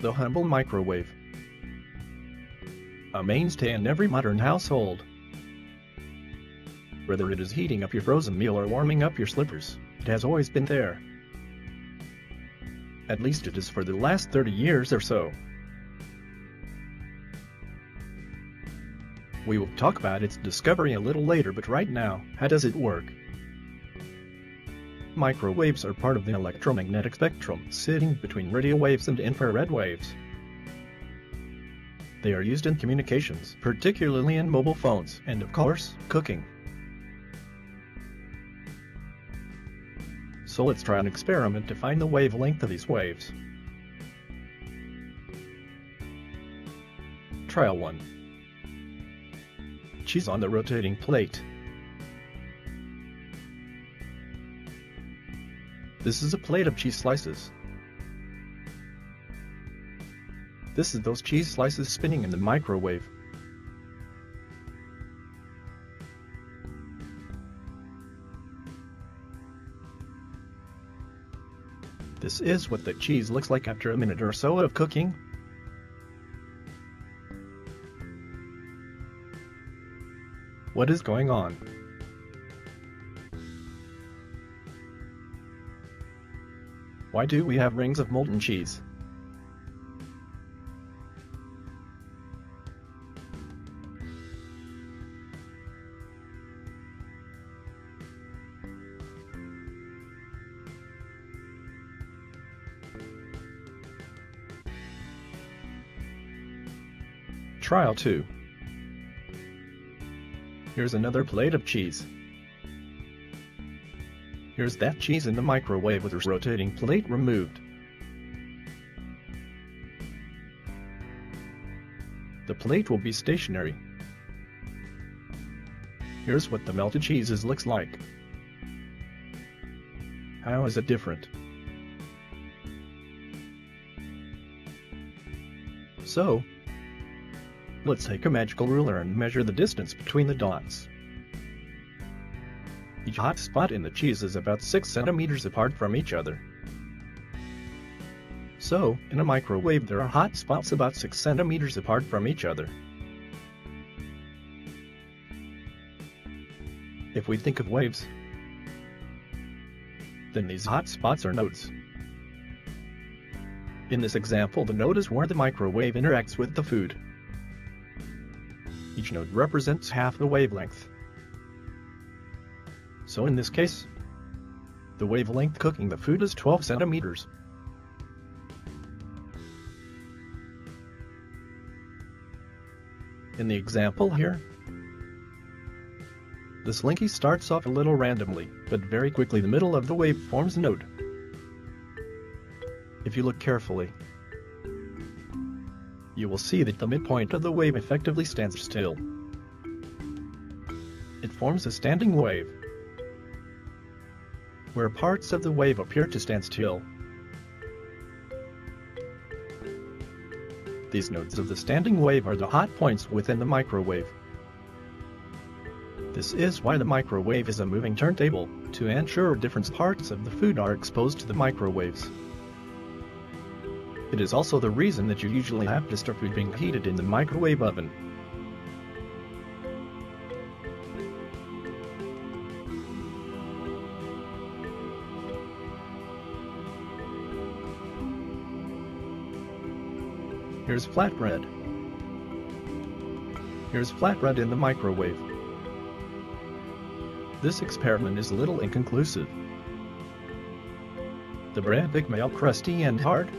The humble microwave. A mainstay in every modern household. Whether it is heating up your frozen meal or warming up your slippers, it has always been there. At least it is for the last 30 years or so. We will talk about its discovery a little later, but right now, how does it work? Microwaves are part of the electromagnetic spectrum, sitting between radio waves and infrared waves. They are used in communications, particularly in mobile phones, and of course, cooking. So let's try an experiment to find the wavelength of these waves. Trial 1. Cheese on the rotating plate. This is a plate of cheese slices. This is those cheese slices spinning in the microwave. This is what the cheese looks like after a minute or so of cooking. What is going on? Why do we have rings of molten cheese? Trial 2. Here's another plate of cheese. Here's that cheese in the microwave with its rotating plate removed. The plate will be stationary. Here's what the melted cheese looks like. How is it different? So, let's take a magical ruler and measure the distance between the dots. Each hot spot in the cheese is about 6 centimeters apart from each other. So, in a microwave there are hot spots about 6 centimeters apart from each other. If we think of waves, then these hot spots are nodes. In this example, the node is where the microwave interacts with the food. Each node represents half the wavelength. So in this case, the wavelength cooking the food is 12 centimeters. In the example here, the slinky starts off a little randomly, but very quickly the middle of the wave forms a node. If you look carefully, you will see that the midpoint of the wave effectively stands still. It forms a standing wave, where parts of the wave appear to stand still. These nodes of the standing wave are the hot points within the microwave. This is why the microwave is a moving turntable, to ensure different parts of the food are exposed to the microwaves. It is also the reason that you usually have to start food being heated in the microwave oven. Here's flatbread. Here's flatbread in the microwave. This experiment is a little inconclusive. The bread became crusty and hard,